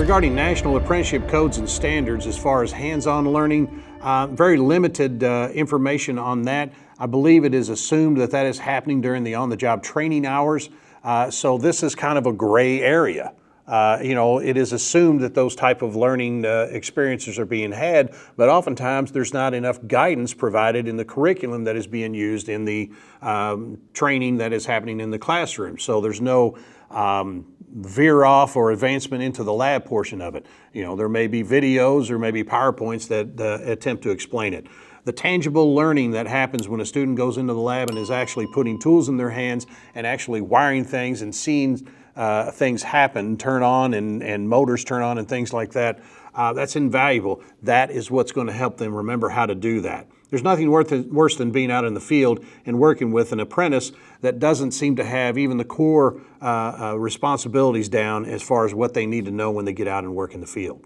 Regarding national apprenticeship codes and standards, as far as hands-on learning, very limited information on that. I believe it is assumed that that is happening during the on-the-job training hours. So this is kind of a gray area. It is assumed that those type of learning experiences are being had, but oftentimes there's not enough guidance provided in the curriculum that is being used in the training that is happening in the classroom. So there's no veer off or advancement into the lab portion of it. There may be videos or maybe PowerPoints that attempt to explain it. The tangible learning that happens when a student goes into the lab and is actually putting tools in their hands and actually wiring things and seeing things happen, turn on and motors turn on and things like that, that's invaluable. That is what's going to help them remember how to do that. There's nothing worse than being out in the field and working with an apprentice that doesn't seem to have even the core responsibilities down as far as what they need to know when they get out and work in the field.